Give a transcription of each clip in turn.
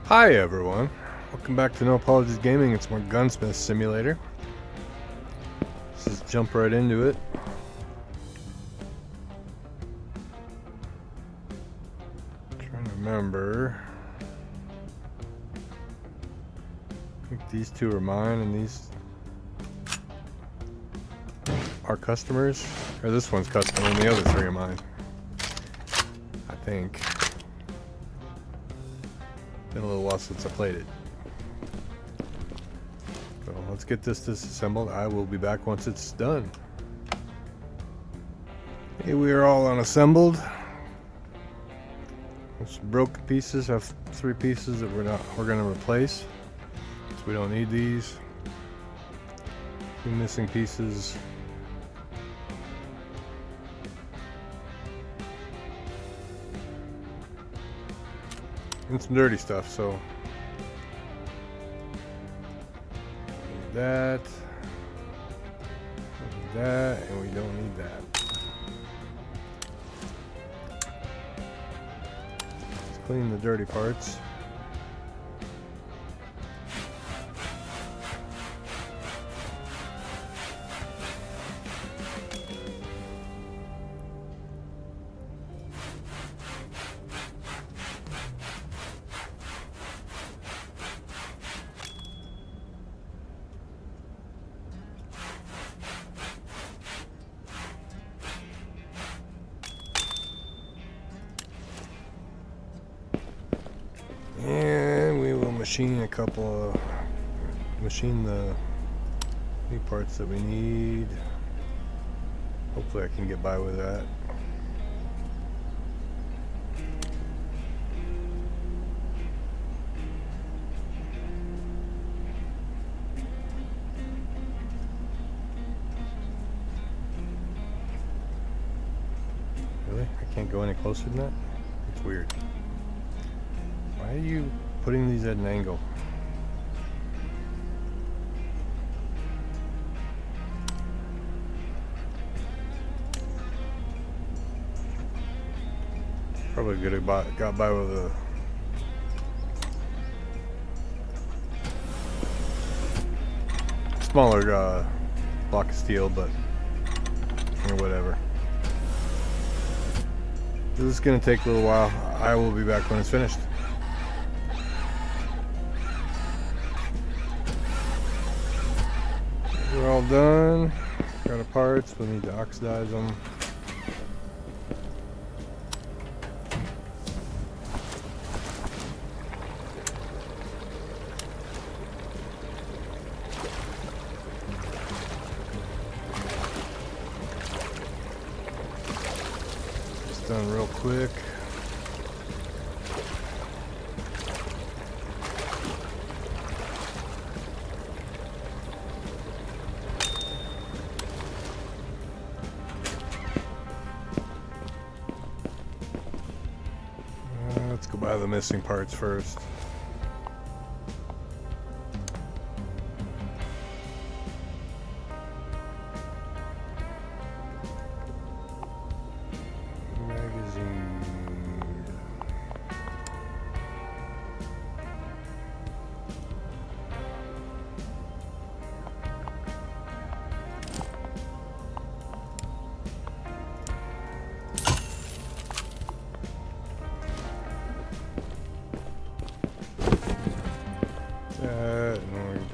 Hi everyone, welcome back to No Apologies Gaming. It's more Gunsmith Simulator. Let's just jump right into it. Trying to remember. I think these two are mine and these are customers. Or this one's customer and the other three are mine. I think. Been a little while since I played it. So let's get this disassembled. I will be back once it's done. Okay, we are all unassembled. Some broken pieces. I have 3 pieces that we're gonna replace. So we don't need these. 2 missing pieces. And some dirty stuff, so need that, and we don't need that. Let's clean the dirty parts. And we will machine machine the new parts that we need. Hopefully I can get by with that. Really? I can't go any closer than that? It's weird. Why are you putting these at an angle? Probably could have got by with a smaller block of steel, but whatever. This is going to take a little while. I will be back when it's finished. We're all done. Got our parts. We need to oxidize them. It's done real quick. Let's go buy the missing parts first. Magazine. Annoying.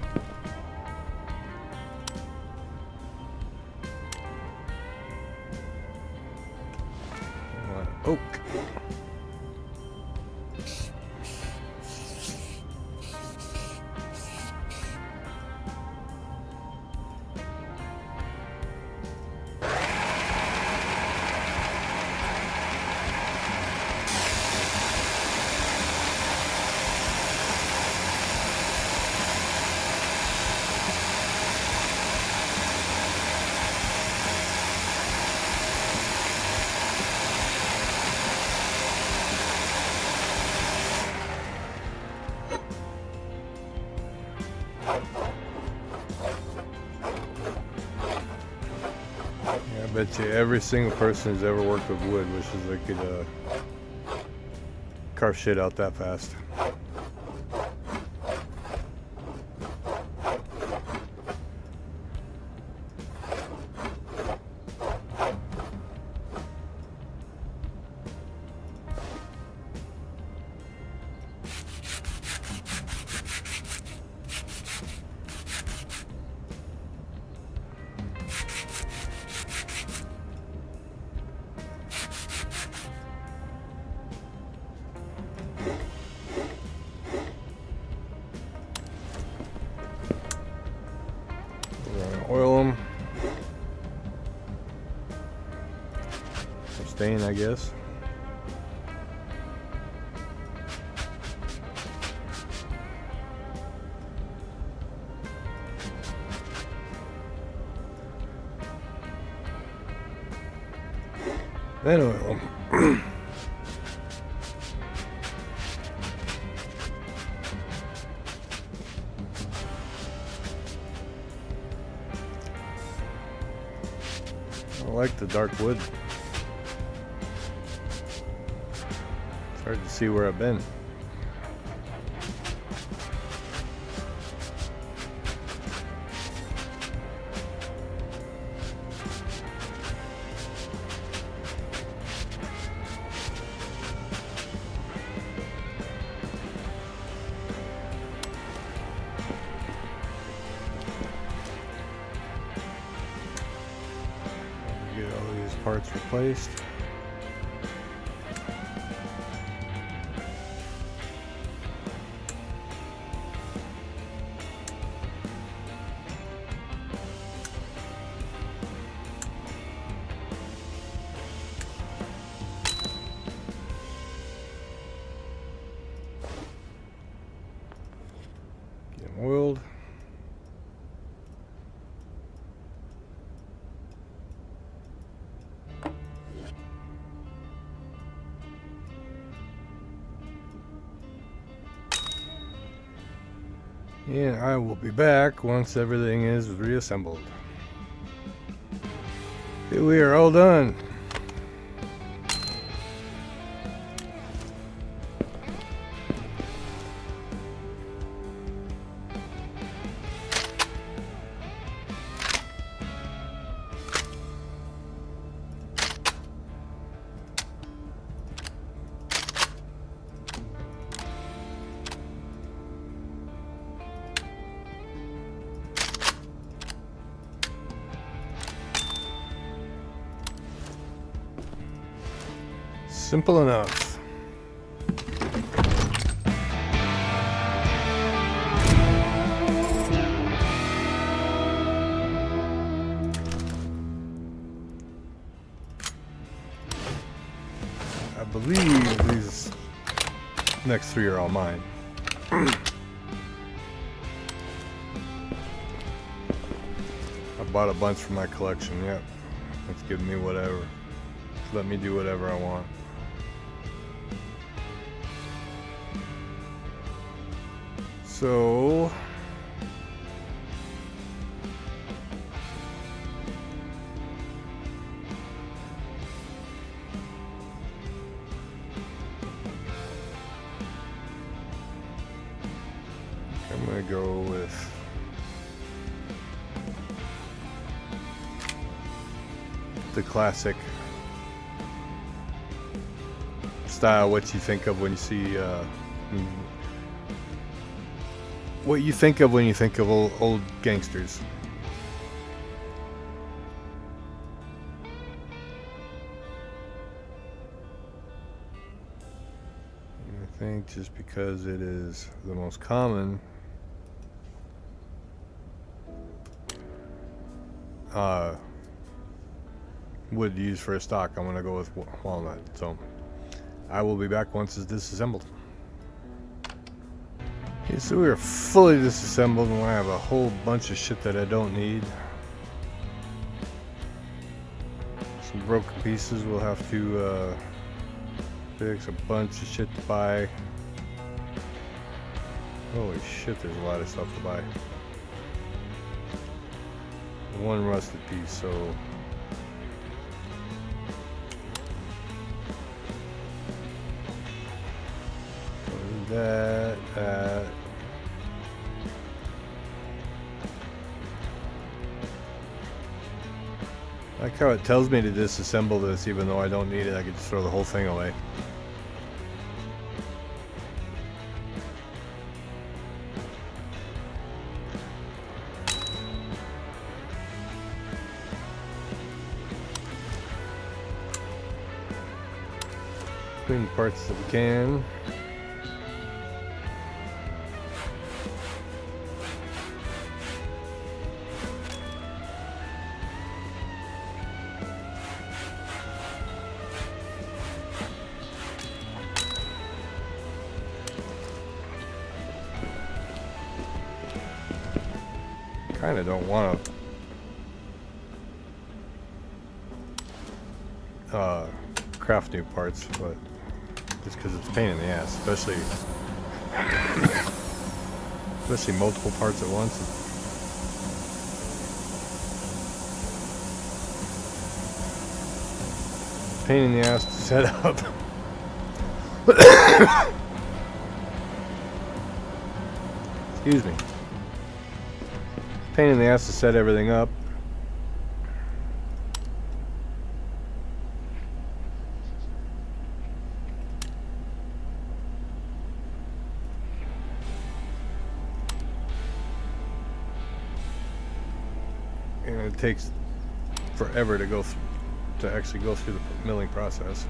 I want oak. I bet you every single person who's ever worked with wood wishes they could carve shit out that fast. Oil them. Sustain, I guess. Then oil them. I like the dark wood. It's hard to see where I've been. Get all these parts replaced. Get them oiled. And I will be back once everything is reassembled. Okay, we are all done. Simple enough. I believe these next three are all mine. I bought a bunch for my collection, yep. It's giving me whatever. Let me do whatever I want. So I'm gonna go with the classic style. What you think of when you see what you think of when you think of old gangsters. And I think just because it is the most common wood used for a stock, I'm going to go with walnut. So I will be back once it's disassembled. Okay, so we are fully disassembled and I have a whole bunch of shit that I don't need. Some broken pieces we'll have to fix, a bunch of shit to buy. Holy shit, there's a lot of stuff to buy. One rusted piece, so that. I like how it tells me to disassemble this, even though I don't need it. I could just throw the whole thing away. Clean the parts that we can. Kinda don't want to craft new parts, but just because it's a pain in the ass, especially multiple parts at once. Pain in the ass to set up. Excuse me. Pain in the ass to set everything up. And it takes forever to go to actually go through the milling process.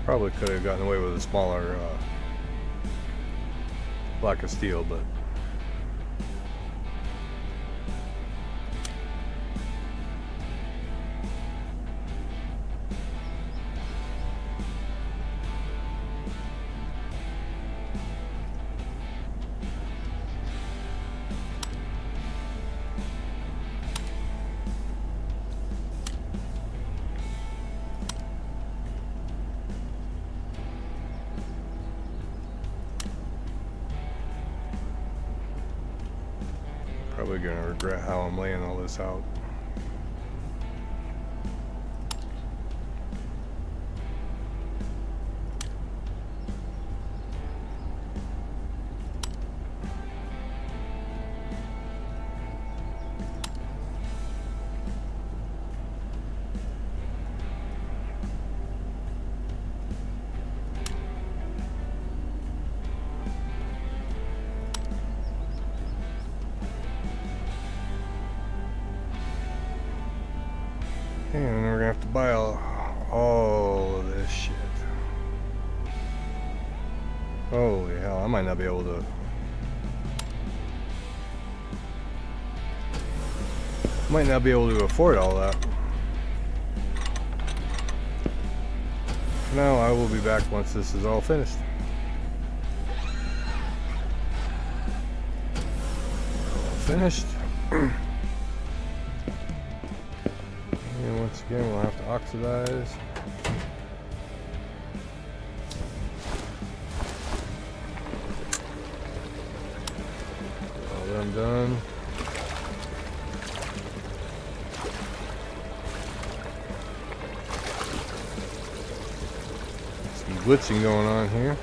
Probably could have gotten away with a smaller block of steel, but probably gonna regret how I'm laying all this out. And then we're gonna have to buy all of this shit. Holy hell, I might not be able to. Might not be able to afford all that. No, I will be back once this is all finished. All finished. And once again, we'll have to oxidize. All them done. Some blitzing going on here.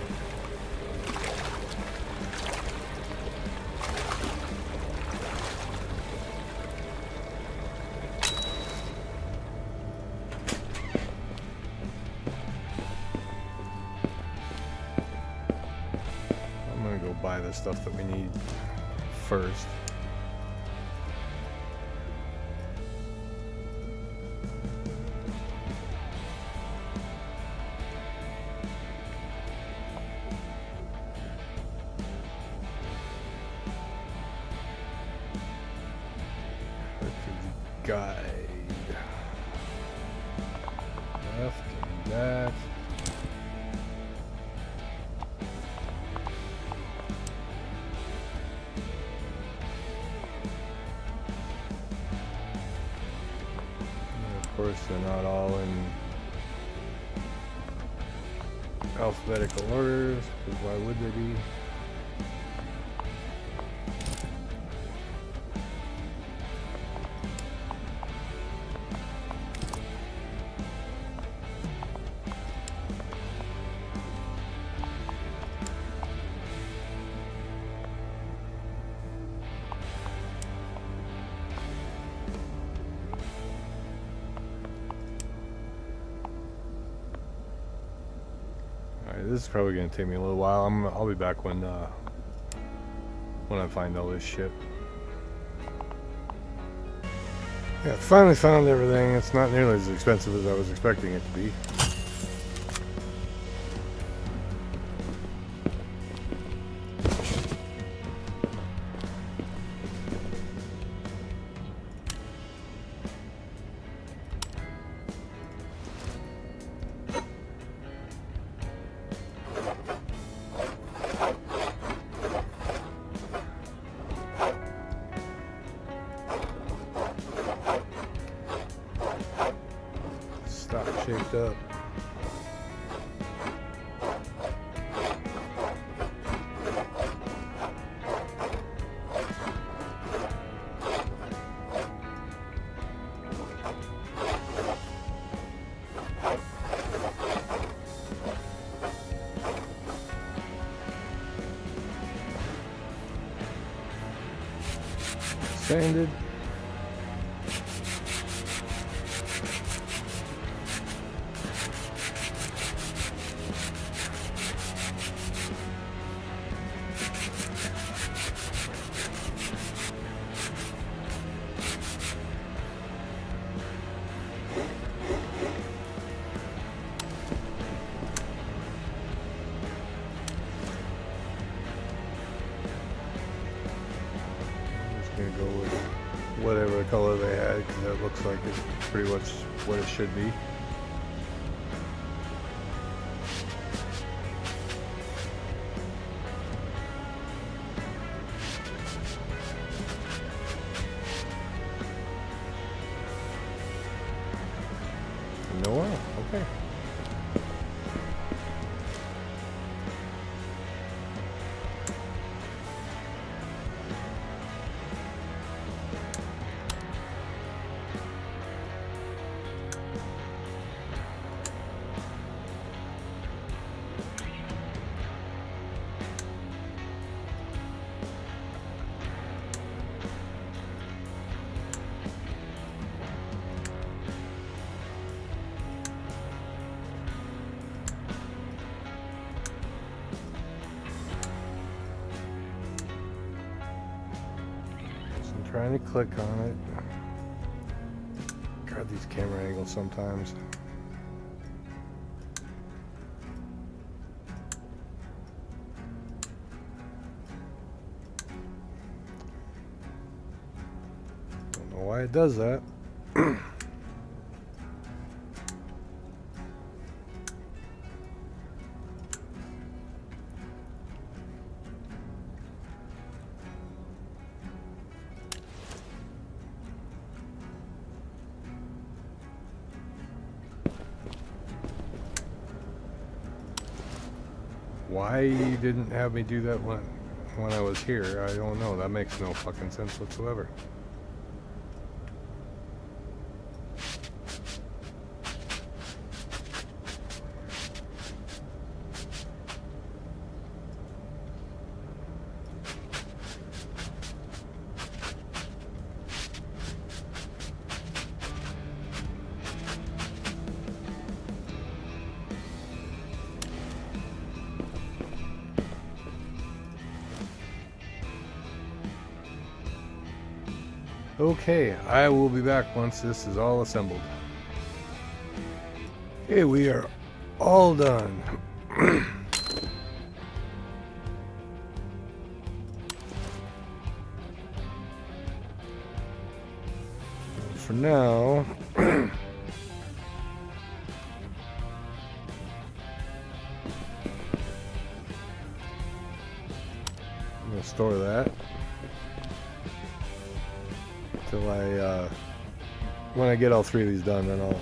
Buy the stuff that we need first. Guide. Left and that. Of course, they're not all in alphabetical orders, because why would they be? this is probably gonna take me a little while. I'll be back when I find all this shit. Yeah, finally found everything. It's not nearly as expensive as I was expecting it to be. Shaped up. Sanded. Gonna go with whatever color they had because that looks like it's pretty much what it should be. No oil, okay. Trying to click on it. God, these camera angles sometimes. Don't know why it does that. Why you didn't have me do that when I was here, I don't know. That makes no fucking sense whatsoever. Okay, I will be back once this is all assembled. Okay, we are all done. For now, I'm going to store that. Till when I get all three of these done, then I'll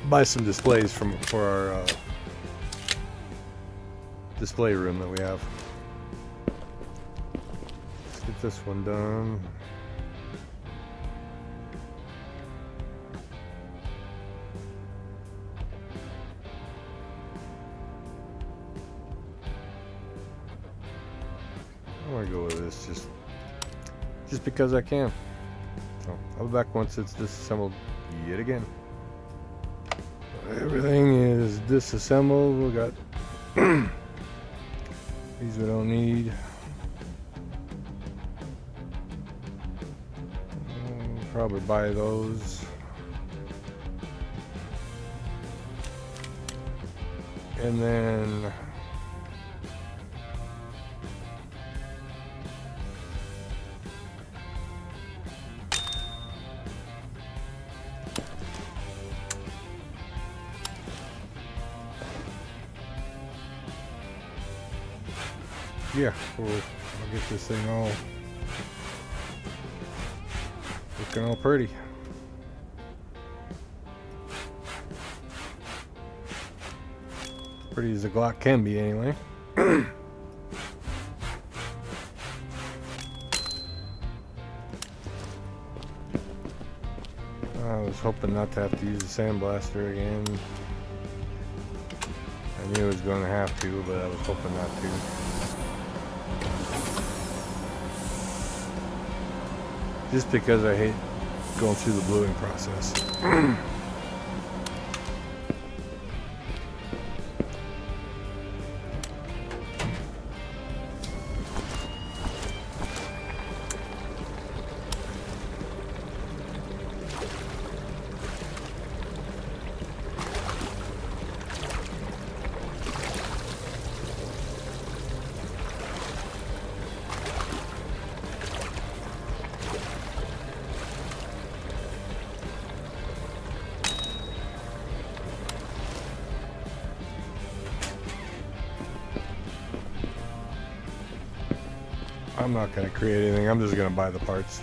buy some displays for our display room that we have. Let's get this one done. I'm gonna go with this just because I can. So I'll be back once it's disassembled yet again. Everything is disassembled. We got these we don't need. Probably buy those. And then yeah, I'll get this thing all looking all pretty. Pretty as the Glock can be, anyway. I was hoping not to have to use the sandblaster again. I knew I was going to have to, but I was hoping not to. Just because I hate going through the bluing process. I'm not going to create anything, I'm just going to buy the parts.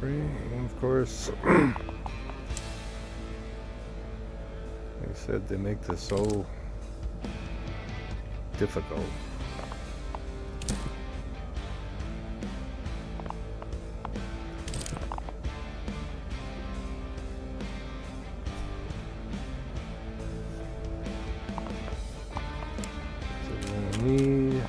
And of course, they said they make this so difficult. So we're gonna need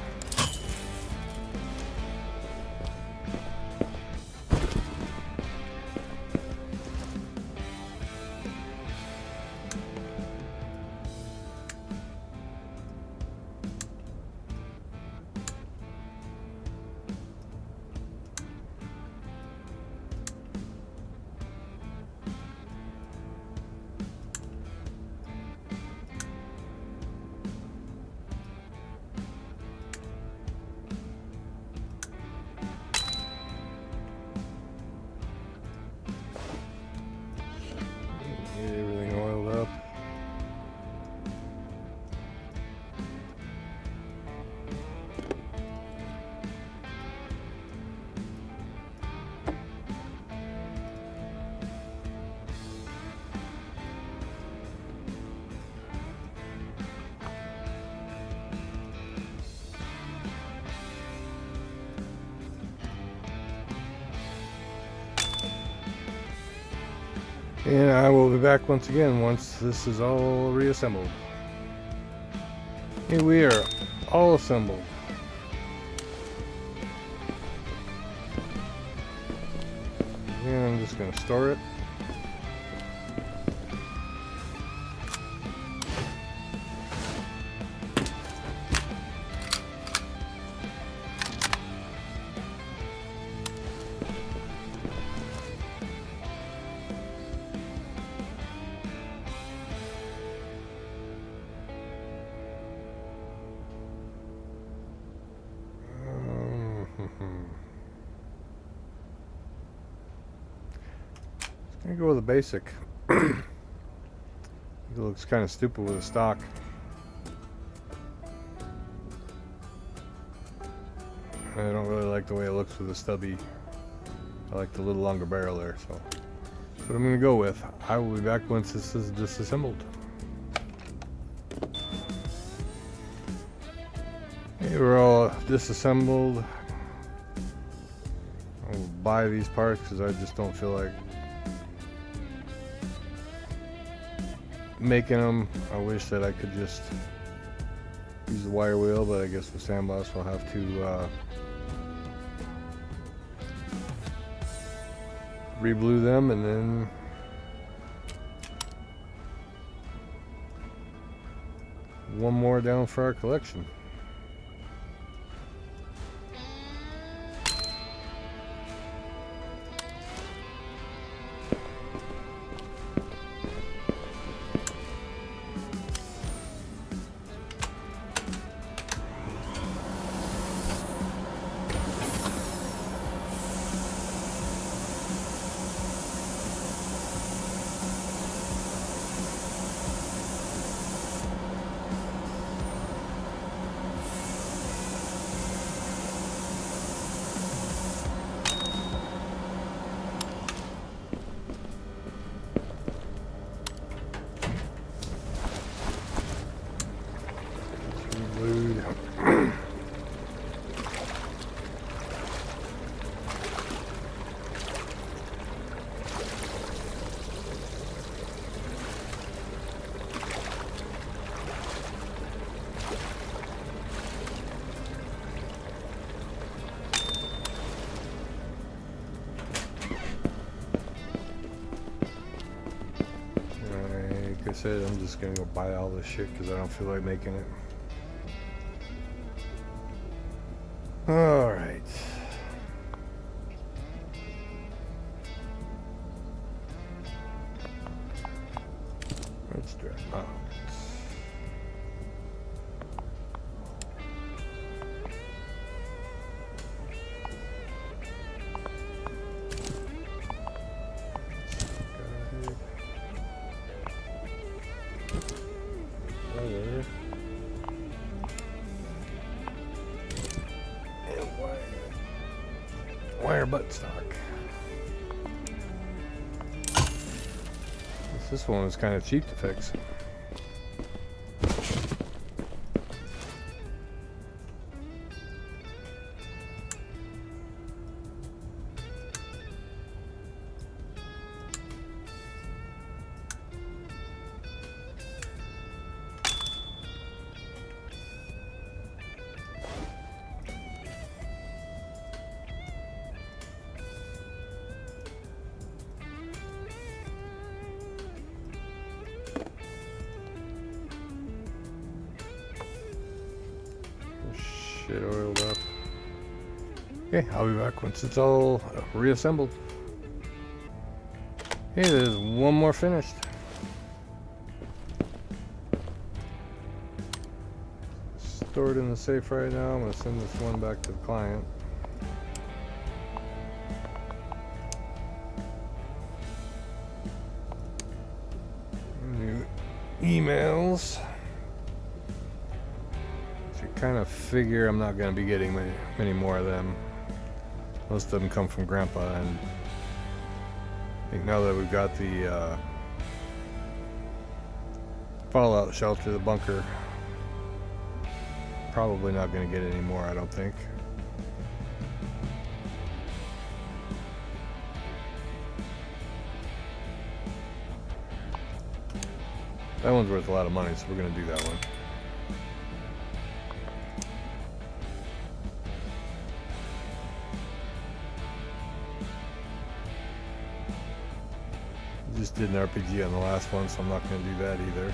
everything oiled up. And I will be back once again once this is all reassembled. Here we are, all assembled. And I'm just going to store it. I'm gonna go with a basic. It looks kind of stupid with a stock. I don't really like the way it looks with a stubby. I like the little longer barrel there, so that's what I'm gonna go with. I will be back once this is disassembled. Okay, we're all disassembled. I'll buy these parts because I just don't feel like making them. I wish that I could just use the wire wheel, but I guess with sandblast we'll have to re-blue them and then one more down for our collection. Like I said, I'm just gonna go buy all this shit because I don't feel like making it. Alright. Let's drop out. Wire buttstock. This one was kind of cheap to fix. Shit oiled up. Okay, I'll be back once it's all reassembled. Hey, there's one more finished. Stored in the safe right now. I'm gonna send this one back to the client. New emails. Kind of figure I'm not going to be getting many more of them. Most of them come from Grandpa, and I think now that we've got the fallout shelter, the bunker, probably not going to get any more, I don't think. That one's worth a lot of money, so we're going to do that one. Just did an RPG on the last one, so I'm not going to do that either.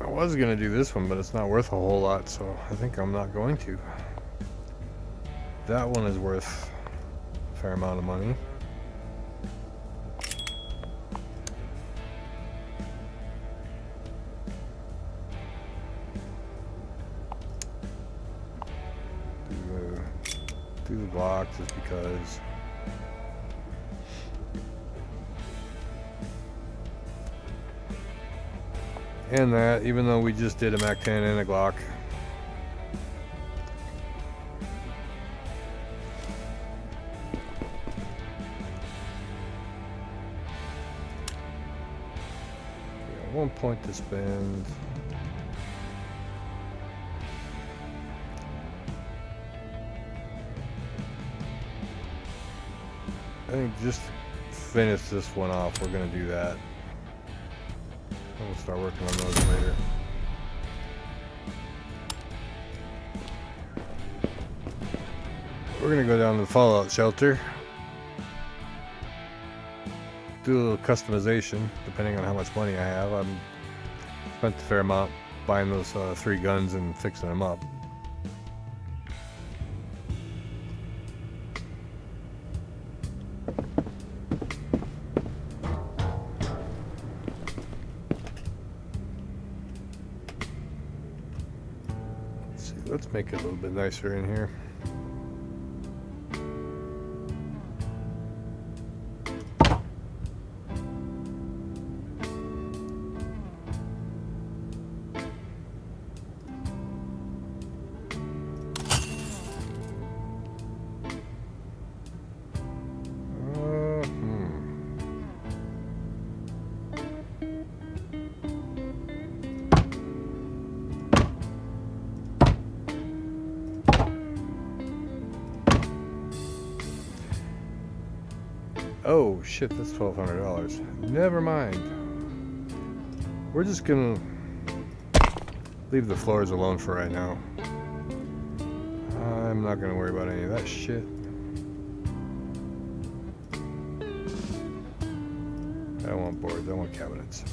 I was going to do this one, but it's not worth a whole lot, so I think I'm not going to. That one is worth a fair amount of money. do the Glock just because. And that, even though we just did a Mac 10 and a Glock. Yeah, 1 point to spend. I think just to finish this one off, we're going to do that. We'll start working on those later. We're going to go down to the fallout shelter. Do a little customization, depending on how much money I have. I've spent a fair amount buying those 3 guns and fixing them up. Let's make it a little bit nicer in here. Oh shit, that's $1,200. Never mind. We're just gonna leave the floors alone for right now. I'm not gonna worry about any of that shit. I don't want boards, I want cabinets.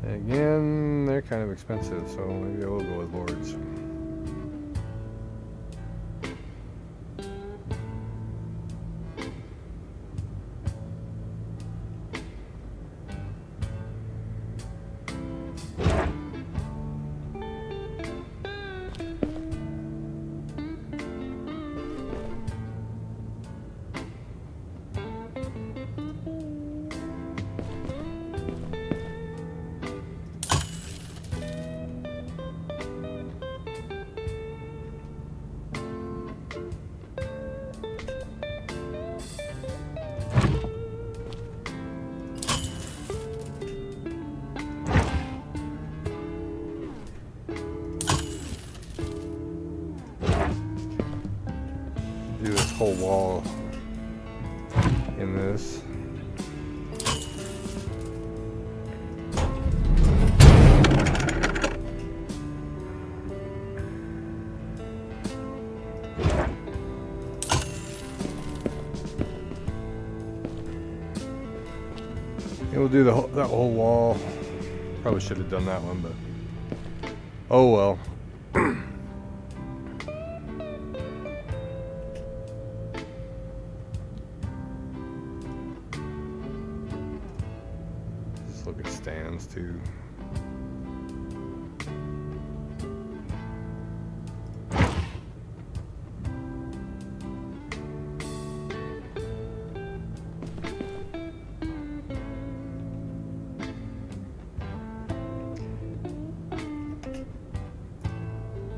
Again, they're kind of expensive, so maybe I will go with boards. Do this whole wall in this. And we'll do that whole wall. Probably should have done that one, but oh well. Look at stands too.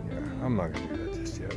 Yeah, I'm not gonna do that just yet.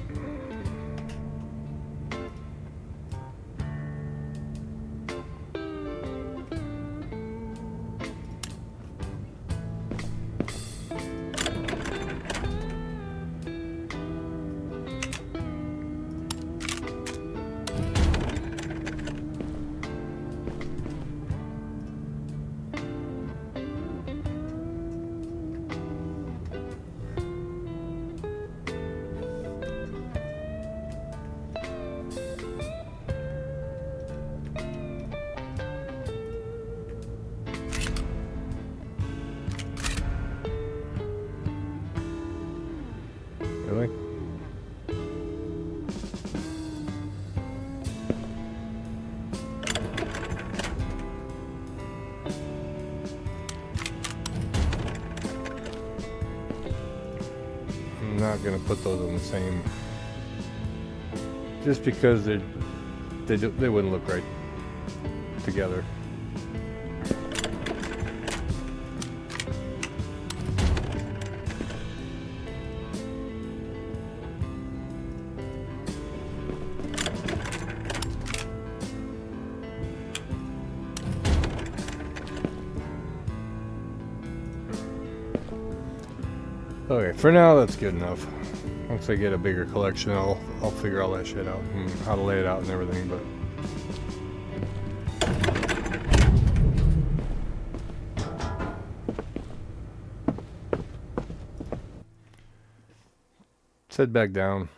not going to put those on the same, just because they wouldn't look right together. Okay, for now that's good enough. Once I get a bigger collection, I'll figure all that shit out and how to lay it out and everything. But let's head back down.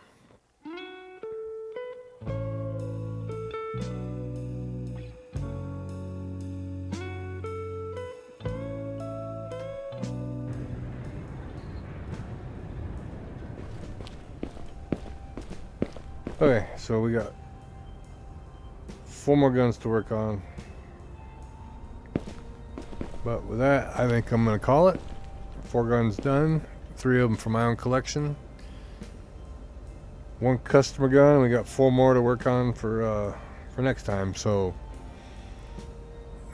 Okay, so we got 4 more guns to work on. But with that, I think I'm going to call it. 4 guns done. 3 of them from my own collection. 1 customer gun, and we got 4 more to work on for next time. So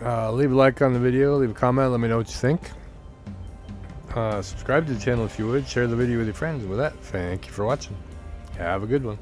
leave a like on the video, leave a comment, let me know what you think. Subscribe to the channel if you would. Share the video with your friends. With that, thank you for watching. Have a good one.